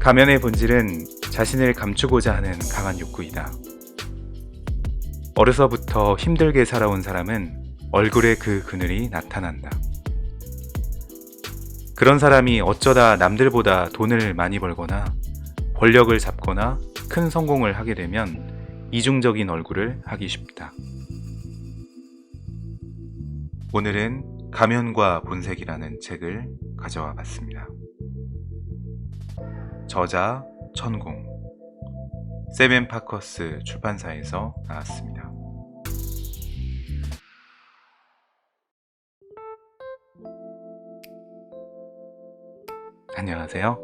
가면의 본질은 자신을 감추고자 하는 강한 욕구이다. 어려서부터 힘들게 살아온 사람은 얼굴에 그 그늘이 나타난다. 그런 사람이 어쩌다 남들보다 돈을 많이 벌거나 권력을 잡거나 큰 성공을 하게 되면 이중적인 얼굴을 하기 쉽다. 오늘은 가면과 본색이라는 책을 가져와 봤습니다. 저자 천공, 세븐파커스 출판사에서 나왔습니다. 안녕하세요.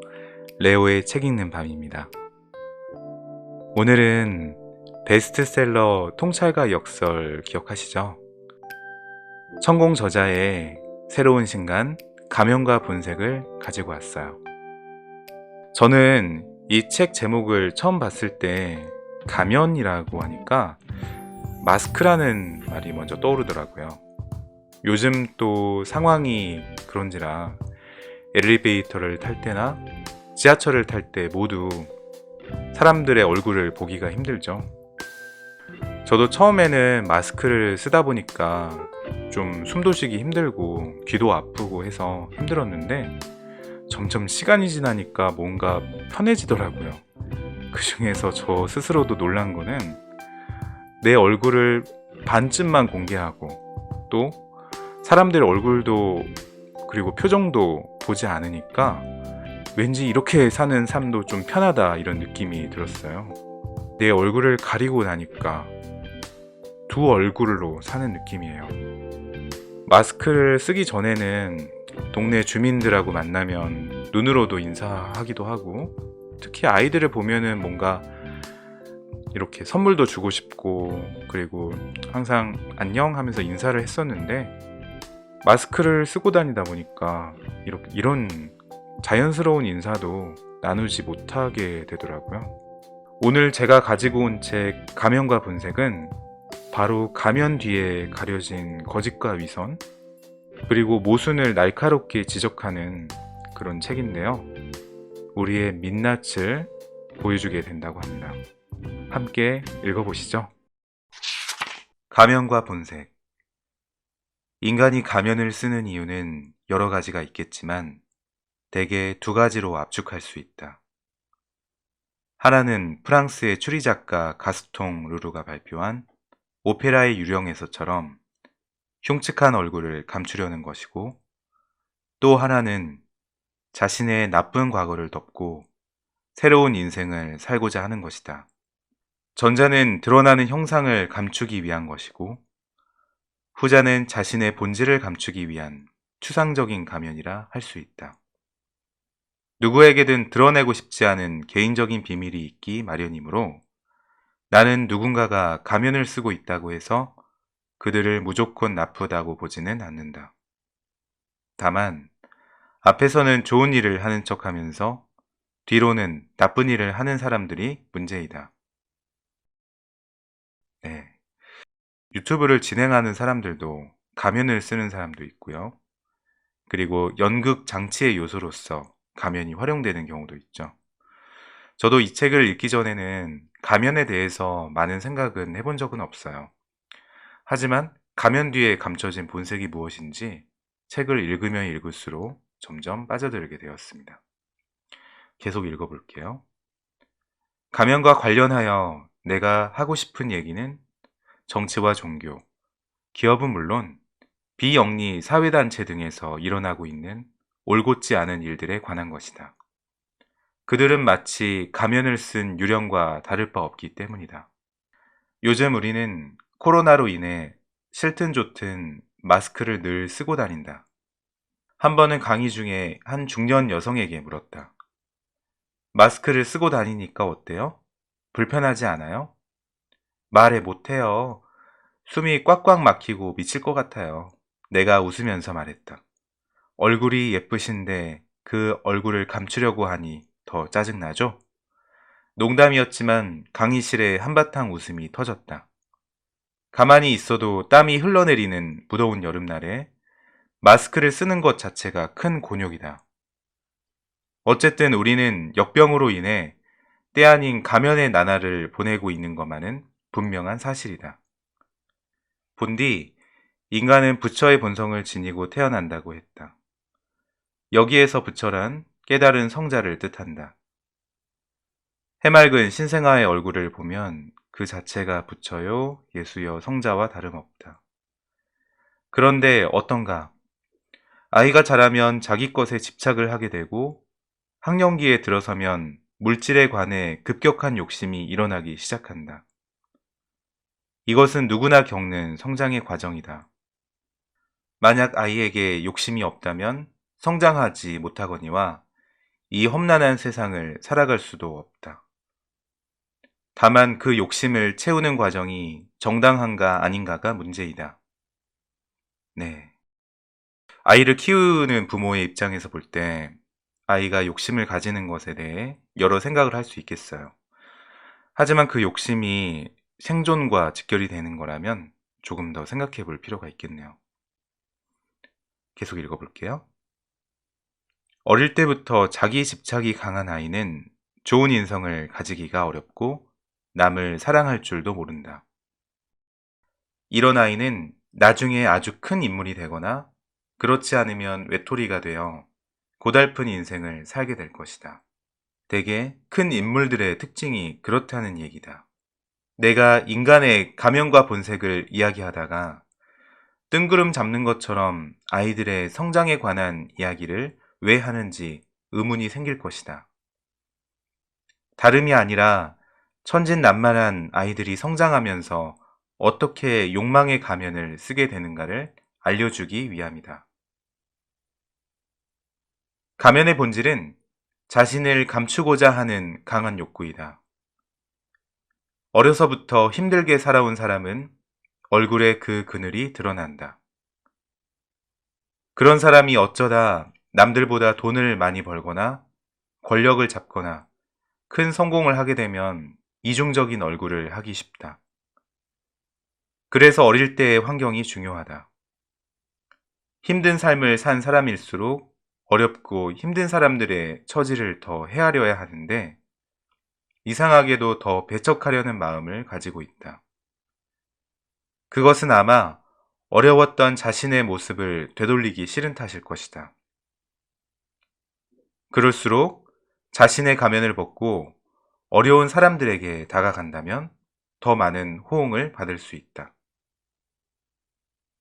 레오의 책 읽는 밤입니다. 오늘은 베스트셀러 통찰과 역설 기억하시죠? 천공 저자의 새로운 신간 가면과 본색을 가지고 왔어요. 저는 이 책 제목을 처음 봤을 때 가면이라고 하니까 마스크라는 말이 먼저 떠오르더라고요. 요즘 또 상황이 그런지라 엘리베이터를 탈 때나 지하철을 탈 때 모두 사람들의 얼굴을 보기가 힘들죠. 저도 처음에는 마스크를 쓰다 보니까 좀 숨도 쉬기 힘들고 귀도 아프고 해서 힘들었는데 점점 시간이 지나니까 뭔가 편해지더라고요. 그 중에서 저 스스로도 놀란 거는 내 얼굴을 반쯤만 공개하고 또 사람들 얼굴도 그리고 표정도 보지 않으니까 왠지 이렇게 사는 삶도 좀 편하다 이런 느낌이 들었어요. 내 얼굴을 가리고 나니까 두 얼굴로 사는 느낌이에요. 마스크를 쓰기 전에는 동네 주민들하고 만나면 눈으로도 인사하기도 하고 특히 아이들을 보면은 뭔가 이렇게 선물도 주고 싶고 그리고 항상 안녕 하면서 인사를 했었는데 마스크를 쓰고 다니다 보니까 이런 자연스러운 인사도 나누지 못하게 되더라고요. 오늘 제가 가지고 온 책 가면과 본색은 바로 가면 뒤에 가려진 거짓과 위선 그리고 모순을 날카롭게 지적하는 그런 책인데요. 우리의 민낯을 보여주게 된다고 합니다. 함께 읽어보시죠. 가면과 본색. 인간이 가면을 쓰는 이유는 여러 가지가 있겠지만 대개 두 가지로 압축할 수 있다. 하나는 프랑스의 추리작가 가스통 르루가 발표한 오페라의 유령에서처럼 흉측한 얼굴을 감추려는 것이고 또 하나는 자신의 나쁜 과거를 덮고 새로운 인생을 살고자 하는 것이다. 전자는 드러나는 형상을 감추기 위한 것이고 후자는 자신의 본질을 감추기 위한 추상적인 가면이라 할 수 있다. 누구에게든 드러내고 싶지 않은 개인적인 비밀이 있기 마련이므로 나는 누군가가 가면을 쓰고 있다고 해서 그들을 무조건 나쁘다고 보지는 않는다. 다만 앞에서는 좋은 일을 하는 척하면서 뒤로는 나쁜 일을 하는 사람들이 문제이다. 네. 유튜브를 진행하는 사람들도 가면을 쓰는 사람도 있고요. 그리고 연극 장치의 요소로서 가면이 활용되는 경우도 있죠. 저도 이 책을 읽기 전에는 가면에 대해서 많은 생각은 해본 적은 없어요. 하지만 가면 뒤에 감춰진 본색이 무엇인지 책을 읽으면 읽을수록 점점 빠져들게 되었습니다. 계속 읽어볼게요. 가면과 관련하여 내가 하고 싶은 얘기는 정치와 종교, 기업은 물론 비영리 사회단체 등에서 일어나고 있는 올곧지 않은 일들에 관한 것이다. 그들은 마치 가면을 쓴 유령과 다를 바 없기 때문이다. 요즘 우리는 코로나로 인해 싫든 좋든 마스크를 늘 쓰고 다닌다. 한 번은 강의 중에 한 중년 여성에게 물었다. 마스크를 쓰고 다니니까 어때요? 불편하지 않아요? 말해 못해요. 숨이 꽉꽉 막히고 미칠 것 같아요. 내가 웃으면서 말했다. 얼굴이 예쁘신데 그 얼굴을 감추려고 하니 더 짜증나죠? 농담이었지만 강의실에 한바탕 웃음이 터졌다. 가만히 있어도 땀이 흘러내리는 무더운 여름날에 마스크를 쓰는 것 자체가 큰 곤욕이다. 어쨌든 우리는 역병으로 인해 때 아닌 가면의 나날을 보내고 있는 것만은 분명한 사실이다. 본디 인간은 부처의 본성을 지니고 태어난다고 했다. 여기에서 부처란 깨달은 성자를 뜻한다. 해맑은 신생아의 얼굴을 보면 그 자체가 부처요, 예수여, 성자와 다름없다. 그런데 어떤가? 아이가 자라면 자기 것에 집착을 하게 되고 학령기에 들어서면 물질에 관해 급격한 욕심이 일어나기 시작한다. 이것은 누구나 겪는 성장의 과정이다. 만약 아이에게 욕심이 없다면 성장하지 못하거니와 이 험난한 세상을 살아갈 수도 없다. 다만 그 욕심을 채우는 과정이 정당한가 아닌가가 문제이다. 네. 아이를 키우는 부모의 입장에서 볼 때 아이가 욕심을 가지는 것에 대해 여러 생각을 할 수 있겠어요. 하지만 그 욕심이 생존과 직결이 되는 거라면 조금 더 생각해 볼 필요가 있겠네요. 계속 읽어볼게요. 어릴 때부터 자기 집착이 강한 아이는 좋은 인성을 가지기가 어렵고 남을 사랑할 줄도 모른다. 이런 아이는 나중에 아주 큰 인물이 되거나 그렇지 않으면 외톨이가 되어 고달픈 인생을 살게 될 것이다. 대개 큰 인물들의 특징이 그렇다는 얘기다. 내가 인간의 가면과 본색을 이야기하다가 뜬구름 잡는 것처럼 아이들의 성장에 관한 이야기를 왜 하는지 의문이 생길 것이다. 다름이 아니라 천진난만한 아이들이 성장하면서 어떻게 욕망의 가면을 쓰게 되는가를 알려주기 위함이다. 가면의 본질은 자신을 감추고자 하는 강한 욕구이다. 어려서부터 힘들게 살아온 사람은 얼굴에 그 그늘이 드러난다. 그런 사람이 어쩌다 남들보다 돈을 많이 벌거나 권력을 잡거나 큰 성공을 하게 되면 이중적인 얼굴을 하기 쉽다. 그래서 어릴 때의 환경이 중요하다. 힘든 삶을 산 사람일수록 어렵고 힘든 사람들의 처지를 더 헤아려야 하는데 이상하게도 더 배척하려는 마음을 가지고 있다. 그것은 아마 어려웠던 자신의 모습을 되돌리기 싫은 탓일 것이다. 그럴수록 자신의 가면을 벗고 어려운 사람들에게 다가간다면 더 많은 호응을 받을 수 있다.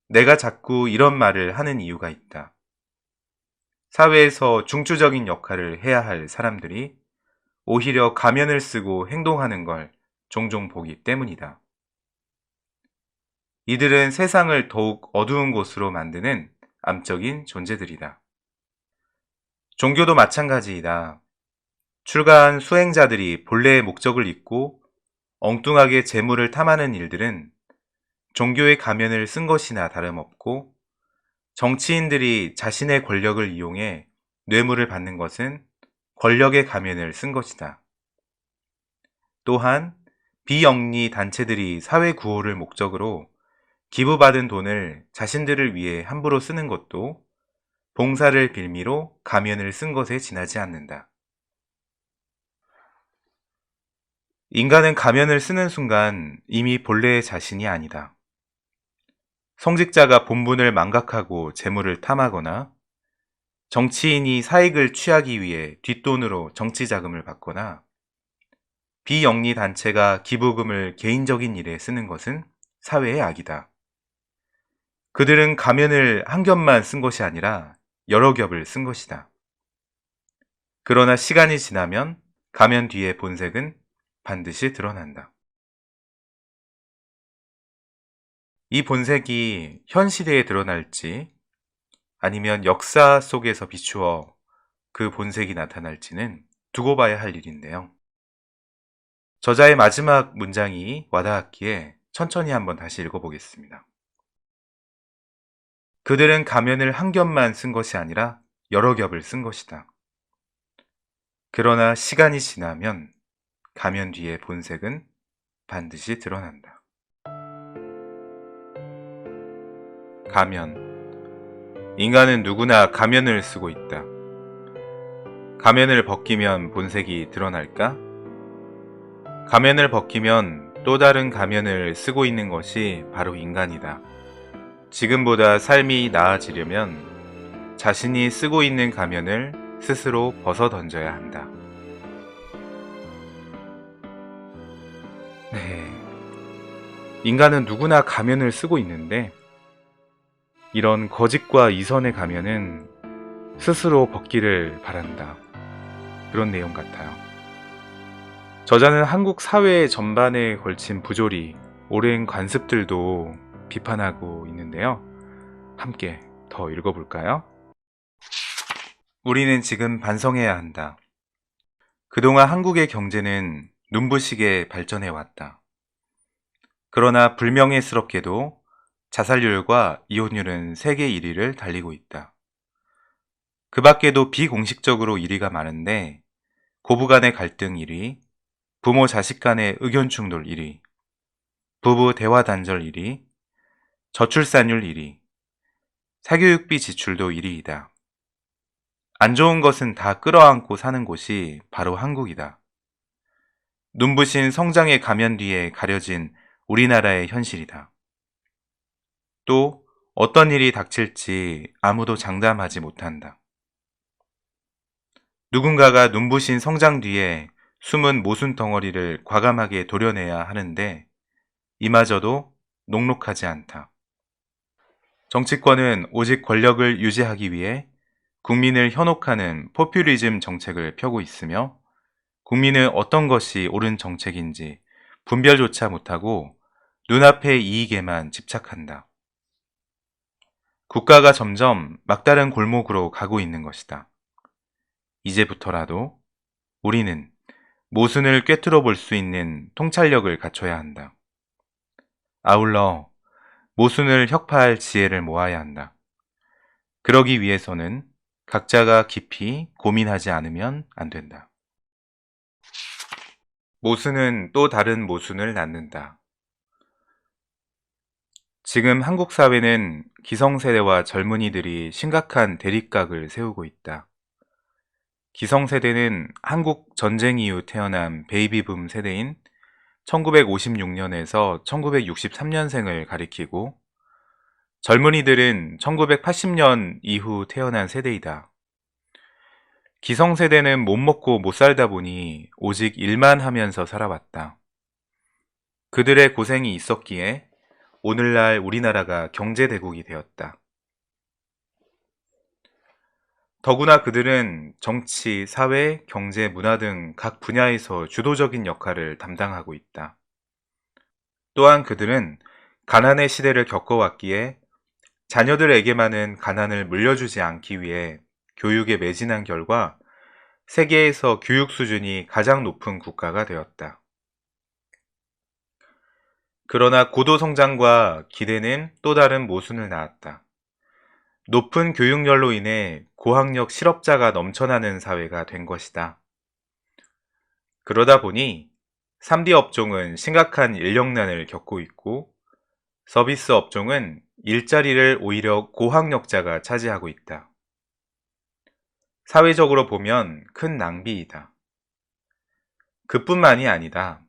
내가 자꾸 이런 말을 하는 이유가 있다. 사회에서 중추적인 역할을 해야 할 사람들이 오히려 가면을 쓰고 행동하는 걸 종종 보기 때문이다. 이들은 세상을 더욱 어두운 곳으로 만드는 암적인 존재들이다. 종교도 마찬가지이다. 출가한 수행자들이 본래의 목적을 잊고 엉뚱하게 재물을 탐하는 일들은 종교의 가면을 쓴 것이나 다름없고 정치인들이 자신의 권력을 이용해 뇌물을 받는 것은 권력의 가면을 쓴 것이다. 또한 비영리 단체들이 사회 구호를 목적으로 기부받은 돈을 자신들을 위해 함부로 쓰는 것도 봉사를 빌미로 가면을 쓴 것에 지나지 않는다. 인간은 가면을 쓰는 순간 이미 본래의 자신이 아니다. 성직자가 본분을 망각하고 재물을 탐하거나 정치인이 사익을 취하기 위해 뒷돈으로 정치 자금을 받거나 비영리 단체가 기부금을 개인적인 일에 쓰는 것은 사회의 악이다. 그들은 가면을 한 겹만 쓴 것이 아니라 여러 겹을 쓴 것이다. 그러나 시간이 지나면 가면 뒤의 본색은 반드시 드러난다. 이 본색이 현 시대에 드러날지 아니면 역사 속에서 비추어 그 본색이 나타날지는 두고 봐야 할 일인데요. 저자의 마지막 문장이 와닿았기에 천천히 한번 다시 읽어보겠습니다. 그들은 가면을 한 겹만 쓴 것이 아니라 여러 겹을 쓴 것이다. 그러나 시간이 지나면 가면 뒤의 본색은 반드시 드러난다. 가면. 인간은 누구나 가면을 쓰고 있다. 가면을 벗기면 본색이 드러날까? 가면을 벗기면 또 다른 가면을 쓰고 있는 것이 바로 인간이다. 지금보다 삶이 나아지려면 자신이 쓰고 있는 가면을 스스로 벗어 던져야 한다. 네. 인간은 누구나 가면을 쓰고 있는데 이런 거짓과 이선의 가면은 스스로 벗기를 바란다. 그런 내용 같아요. 저자는 한국 사회 전반에 걸친 부조리, 오랜 관습들도 비판하고 있는데요. 함께 더 읽어볼까요? 우리는 지금 반성해야 한다. 그동안 한국의 경제는 눈부시게 발전해 왔다. 그러나 불명예스럽게도 자살률과 이혼율은 세계 1위를 달리고 있다. 그 밖에도 비공식적으로 1위가 많은데 고부 간의 갈등 1위, 부모 자식 간의 의견 충돌 1위, 부부 대화 단절 1위, 저출산율 1위, 사교육비 지출도 1위이다. 안 좋은 것은 다 끌어안고 사는 곳이 바로 한국이다. 눈부신 성장의 가면 뒤에 가려진 우리나라의 현실이다. 또 어떤 일이 닥칠지 아무도 장담하지 못한다. 누군가가 눈부신 성장 뒤에 숨은 모순 덩어리를 과감하게 도려내야 하는데 이마저도 녹록하지 않다. 정치권은 오직 권력을 유지하기 위해 국민을 현혹하는 포퓰리즘 정책을 펴고 있으며 국민은 어떤 것이 옳은 정책인지 분별조차 못하고 눈앞의 이익에만 집착한다. 국가가 점점 막다른 골목으로 가고 있는 것이다. 이제부터라도 우리는 모순을 꿰뚫어 볼 수 있는 통찰력을 갖춰야 한다. 아울러 모순을 혁파할 지혜를 모아야 한다. 그러기 위해서는 각자가 깊이 고민하지 않으면 안 된다. 모순은 또 다른 모순을 낳는다. 지금 한국 사회는 기성세대와 젊은이들이 심각한 대립각을 세우고 있다. 기성세대는 한국 전쟁 이후 태어난 베이비붐 세대인 1956년에서 1963년생을 가리키고 젊은이들은 1980년 이후 태어난 세대이다. 기성세대는 못 먹고 못 살다 보니 오직 일만 하면서 살아왔다. 그들의 고생이 있었기에 오늘날 우리나라가 경제대국이 되었다. 더구나 그들은 정치, 사회, 경제, 문화 등 각 분야에서 주도적인 역할을 담당하고 있다. 또한 그들은 가난의 시대를 겪어왔기에 자녀들에게만은 가난을 물려주지 않기 위해 교육에 매진한 결과 세계에서 교육 수준이 가장 높은 국가가 되었다. 그러나 고도 성장과 기대는 또 다른 모순을 낳았다. 높은 교육열로 인해 고학력 실업자가 넘쳐나는 사회가 된 것이다. 그러다 보니 3D 업종은 심각한 인력난을 겪고 있고 서비스 업종은 일자리를 오히려 고학력자가 차지하고 있다. 사회적으로 보면 큰 낭비이다. 그뿐만이 아니다.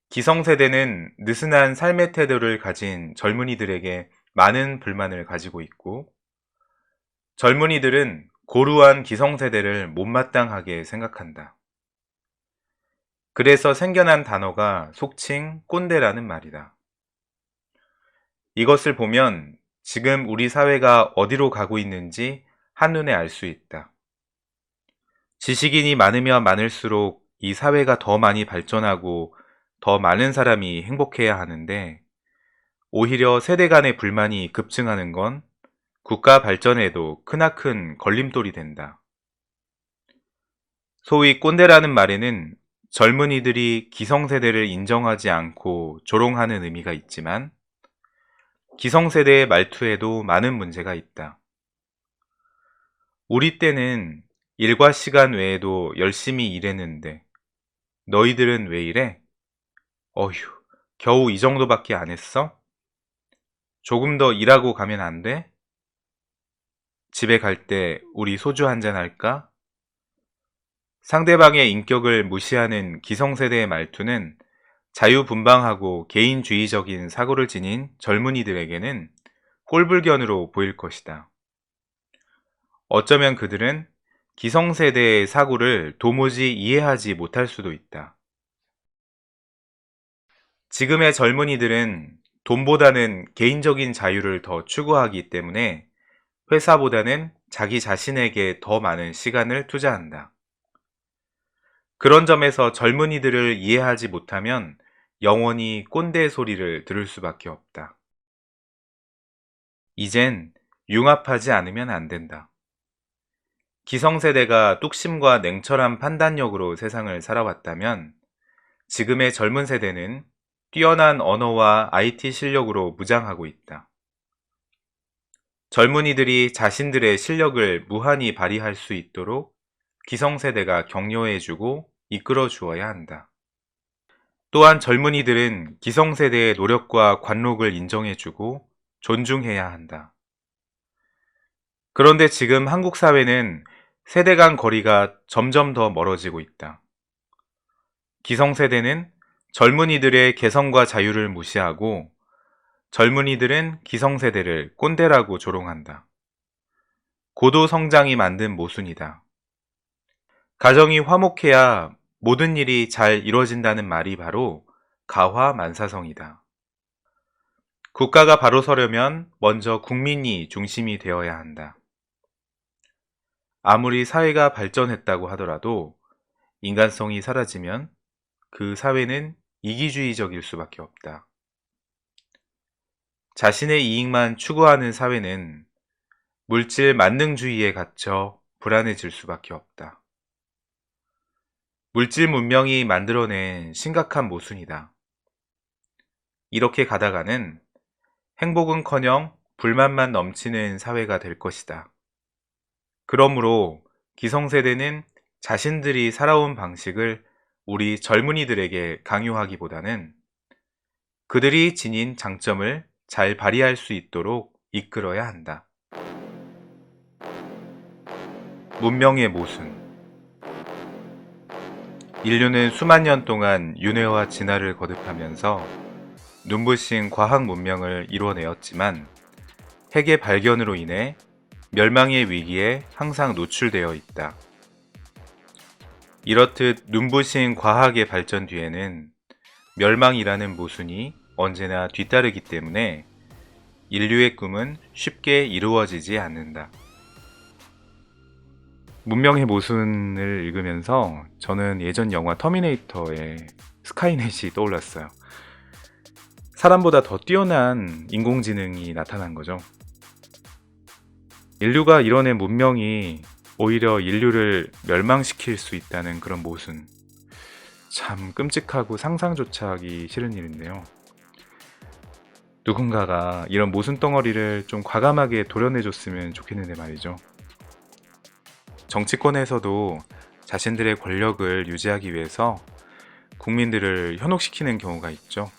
기성세대는 느슨한 삶의 태도를 가진 젊은이들에게 많은 불만을 가지고 있고 젊은이들은 고루한 기성세대를 못마땅하게 생각한다. 그래서 생겨난 단어가 속칭 꼰대라는 말이다. 이것을 보면 지금 우리 사회가 어디로 가고 있는지 한눈에 알 수 있다. 지식인이 많으면 많을수록 이 사회가 더 많이 발전하고 더 많은 사람이 행복해야 하는데 오히려 세대 간의 불만이 급증하는 건 국가 발전에도 크나큰 걸림돌이 된다. 소위 꼰대라는 말에는 젊은이들이 기성세대를 인정하지 않고 조롱하는 의미가 있지만 기성세대의 말투에도 많은 문제가 있다. 우리 때는 일과 시간 외에도 열심히 일했는데 너희들은 왜 이래? 어휴, 겨우 이 정도밖에 안 했어? 조금 더 일하고 가면 안 돼? 집에 갈 때 우리 소주 한잔 할까? 상대방의 인격을 무시하는 기성세대의 말투는 자유분방하고 개인주의적인 사고를 지닌 젊은이들에게는 꼴불견으로 보일 것이다. 어쩌면 그들은 기성세대의 사고를 도무지 이해하지 못할 수도 있다. 지금의 젊은이들은 돈보다는 개인적인 자유를 더 추구하기 때문에 회사보다는 자기 자신에게 더 많은 시간을 투자한다. 그런 점에서 젊은이들을 이해하지 못하면 영원히 꼰대 소리를 들을 수밖에 없다. 이젠 융합하지 않으면 안 된다. 기성세대가 뚝심과 냉철한 판단력으로 세상을 살아왔다면 지금의 젊은 세대는 뛰어난 언어와 IT 실력으로 무장하고 있다. 젊은이들이 자신들의 실력을 무한히 발휘할 수 있도록 기성세대가 격려해주고 이끌어 주어야 한다. 또한 젊은이들은 기성세대의 노력과 관록을 인정해주고 존중해야 한다. 그런데 지금 한국 사회는 세대 간 거리가 점점 더 멀어지고 있다. 기성세대는 젊은이들의 개성과 자유를 무시하고 젊은이들은 기성세대를 꼰대라고 조롱한다. 고도 성장이 만든 모순이다. 가정이 화목해야 모든 일이 잘 이루어진다는 말이 바로 가화만사성이다. 국가가 바로 서려면 먼저 국민이 중심이 되어야 한다. 아무리 사회가 발전했다고 하더라도 인간성이 사라지면 그 사회는 이기주의적일 수밖에 없다. 자신의 이익만 추구하는 사회는 물질 만능주의에 갇혀 불안해질 수밖에 없다. 물질 문명이 만들어낸 심각한 모순이다. 이렇게 가다가는 행복은커녕 불만만 넘치는 사회가 될 것이다. 그러므로 기성세대는 자신들이 살아온 방식을 우리 젊은이들에게 강요하기보다는 그들이 지닌 장점을 잘 발휘할 수 있도록 이끌어야 한다. 문명의 모순. 인류는 수만 년 동안 윤회와 진화를 거듭하면서 눈부신 과학 문명을 이뤄내었지만 핵의 발견으로 인해 멸망의 위기에 항상 노출되어 있다. 이렇듯 눈부신 과학의 발전 뒤에는 멸망이라는 모순이 언제나 뒤따르기 때문에 인류의 꿈은 쉽게 이루어지지 않는다. 문명의 모순을 읽으면서 저는 예전 영화 터미네이터의 스카이넷이 떠올랐어요. 사람보다 더 뛰어난 인공지능이 나타난 거죠. 인류가 이뤄낸 문명이 오히려 인류를 멸망시킬 수 있다는 그런 모순. 참 끔찍하고 상상조차 하기 싫은 일인데요. 누군가가 이런 모순 덩어리를 좀 과감하게 도려내줬으면 좋겠는데 말이죠. 정치권에서도 자신들의 권력을 유지하기 위해서 국민들을 현혹시키는 경우가 있죠.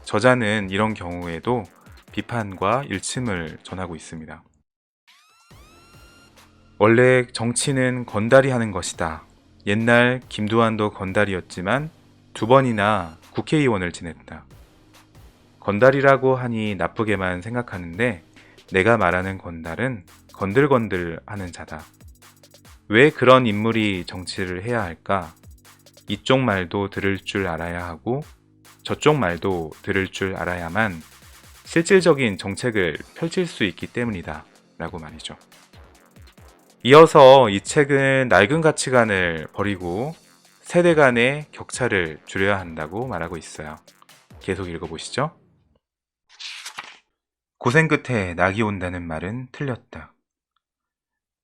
저자는 이런 경우에도 비판과 일침을 전하고 있습니다. 원래 정치는 건달이 하는 것이다. 옛날 김두한도 건달이었지만 2번이나 국회의원을 지냈다. 건달이라고 하니 나쁘게만 생각하는데 내가 말하는 건달은 건들건들 하는 자다. 왜 그런 인물이 정치를 해야 할까? 이쪽 말도 들을 줄 알아야 하고 저쪽 말도 들을 줄 알아야만 실질적인 정책을 펼칠 수 있기 때문이다 라고 말이죠. 이어서 이 책은 낡은 가치관을 버리고 세대 간의 격차를 줄여야 한다고 말하고 있어요. 계속 읽어보시죠. 고생 끝에 낙이 온다는 말은 틀렸다.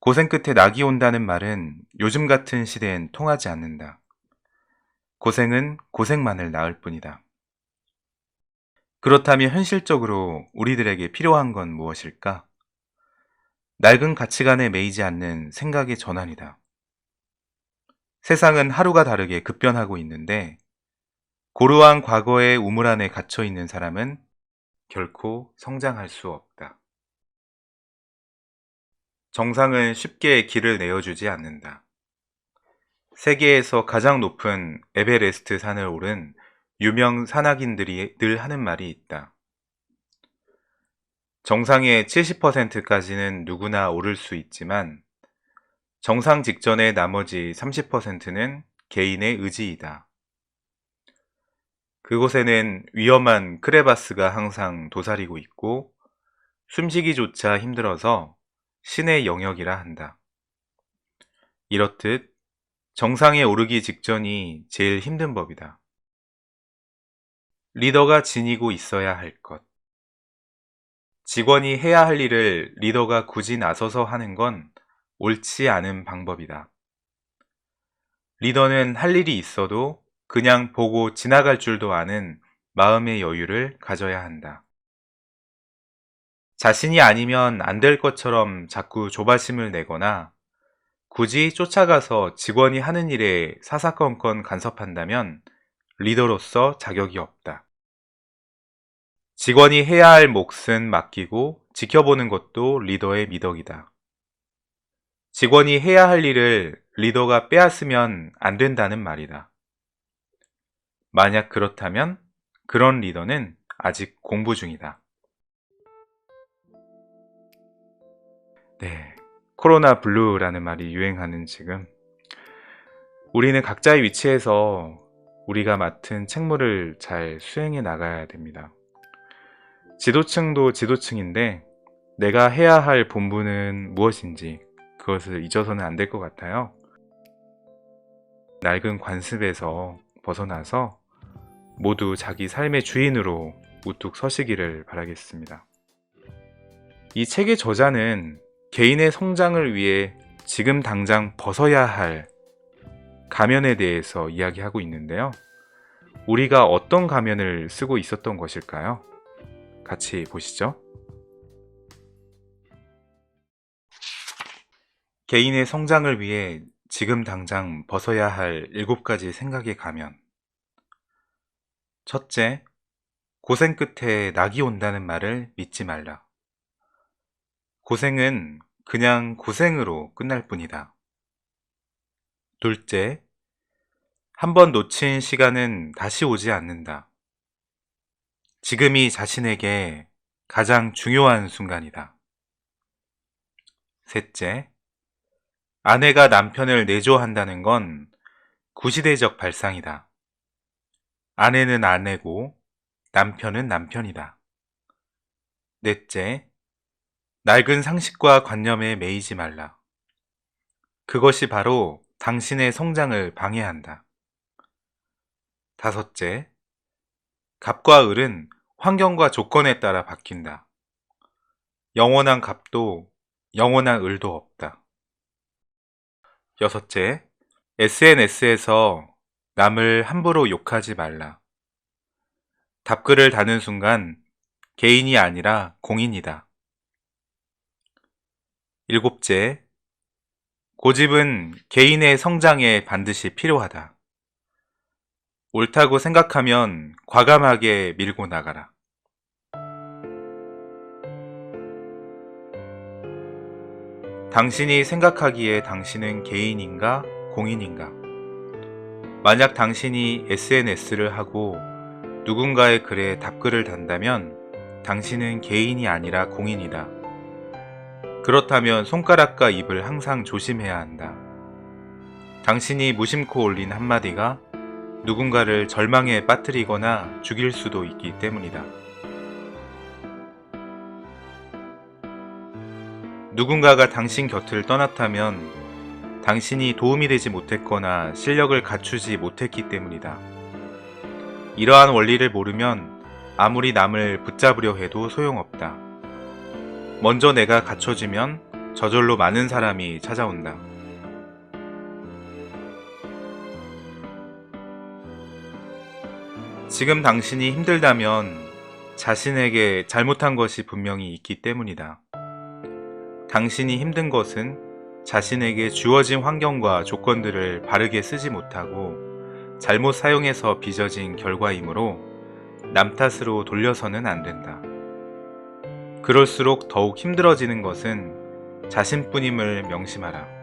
고생 끝에 낙이 온다는 말은 요즘 같은 시대엔 통하지 않는다. 고생은 고생만을 낳을 뿐이다. 그렇다면 현실적으로 우리들에게 필요한 건 무엇일까? 낡은 가치관에 매이지 않는 생각의 전환이다. 세상은 하루가 다르게 급변하고 있는데 고루한 과거의 우물 안에 갇혀 있는 사람은 결코 성장할 수 없다. 정상은 쉽게 길을 내어주지 않는다. 세계에서 가장 높은 에베레스트 산을 오른 유명 산악인들이 늘 하는 말이 있다. 정상의 70%까지는 누구나 오를 수 있지만 정상 직전의 나머지 30%는 개인의 의지이다. 그곳에는 위험한 크레바스가 항상 도사리고 있고 숨쉬기조차 힘들어서 신의 영역이라 한다. 이렇듯 정상에 오르기 직전이 제일 힘든 법이다. 리더가 지니고 있어야 할 것. 직원이 해야 할 일을 리더가 굳이 나서서 하는 건 옳지 않은 방법이다. 리더는 할 일이 있어도 그냥 보고 지나갈 줄도 아는 마음의 여유를 가져야 한다. 자신이 아니면 안 될 것처럼 자꾸 조바심을 내거나 굳이 쫓아가서 직원이 하는 일에 사사건건 간섭한다면 리더로서 자격이 없다. 직원이 해야 할 몫은 맡기고 지켜보는 것도 리더의 미덕이다. 직원이 해야 할 일을 리더가 빼앗으면 안 된다는 말이다. 만약 그렇다면 그런 리더는 아직 공부 중이다. 네, 코로나 블루라는 말이 유행하는 지금 우리는 각자의 위치에서 우리가 맡은 책무를 잘 수행해 나가야 됩니다. 지도층도 지도층인데 내가 해야 할 본분은 무엇인지 그것을 잊어서는 안 될 것 같아요. 낡은 관습에서 벗어나서 모두 자기 삶의 주인으로 우뚝 서시기를 바라겠습니다. 이 책의 저자는 개인의 성장을 위해 지금 당장 벗어야 할 가면에 대해서 이야기하고 있는데요. 우리가 어떤 가면을 쓰고 있었던 것일까요? 같이 보시죠. 개인의 성장을 위해 지금 당장 벗어야 할 7가지 생각의 가면. 첫째, 고생 끝에 낙이 온다는 말을 믿지 말라. 고생은 그냥 고생으로 끝날 뿐이다. 둘째, 한번 놓친 시간은 다시 오지 않는다. 지금이 자신에게 가장 중요한 순간이다. 셋째, 아내가 남편을 내조한다는 건 구시대적 발상이다. 아내는 아내고 남편은 남편이다. 넷째, 낡은 상식과 관념에 매이지 말라. 그것이 바로 당신의 성장을 방해한다. 다섯째, 갑과 을은 환경과 조건에 따라 바뀐다. 영원한 갑도 영원한 을도 없다. 여섯째, SNS에서 남을 함부로 욕하지 말라. 답글을 다는 순간 개인이 아니라 공인이다. 일곱째, 고집은 개인의 성장에 반드시 필요하다. 옳다고 생각하면 과감하게 밀고 나가라. 당신이 생각하기에 당신은 개인인가 공인인가? 만약 당신이 SNS를 하고 누군가의 글에 답글을 단다면 당신은 개인이 아니라 공인이다. 그렇다면 손가락과 입을 항상 조심해야 한다. 당신이 무심코 올린 한마디가 누군가를 절망에 빠뜨리거나 죽일 수도 있기 때문이다. 누군가가 당신 곁을 떠났다면 당신이 도움이 되지 못했거나 실력을 갖추지 못했기 때문이다. 이러한 원리를 모르면 아무리 남을 붙잡으려 해도 소용없다. 먼저 내가 갖춰지면 저절로 많은 사람이 찾아온다. 지금 당신이 힘들다면 자신에게 잘못한 것이 분명히 있기 때문이다. 당신이 힘든 것은 자신에게 주어진 환경과 조건들을 바르게 쓰지 못하고 잘못 사용해서 빚어진 결과이므로 남 탓으로 돌려서는 안 된다. 그럴수록 더욱 힘들어지는 것은 자신뿐임을 명심하라.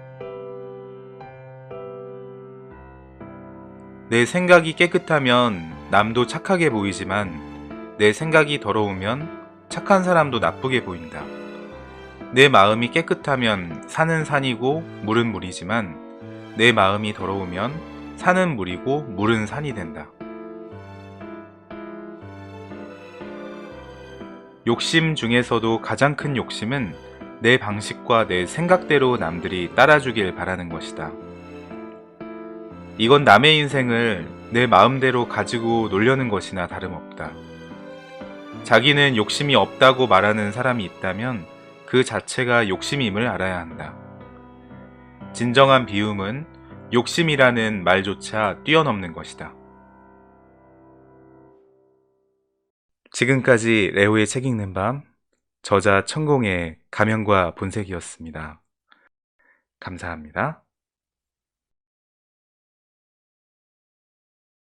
내 생각이 깨끗하면 남도 착하게 보이지만 내 생각이 더러우면 착한 사람도 나쁘게 보인다. 내 마음이 깨끗하면 산은 산이고 물은 물이지만 내 마음이 더러우면 산은 물이고 물은 산이 된다. 욕심 중에서도 가장 큰 욕심은 내 방식과 내 생각대로 남들이 따라주길 바라는 것이다. 이건 남의 인생을 내 마음대로 가지고 놀려는 것이나 다름없다. 자기는 욕심이 없다고 말하는 사람이 있다면 그 자체가 욕심임을 알아야 한다. 진정한 비움은 욕심이라는 말조차 뛰어넘는 것이다. 지금까지 레오의 책 읽는 밤, 저자 천공의 가면과 본색이었습니다. 감사합니다.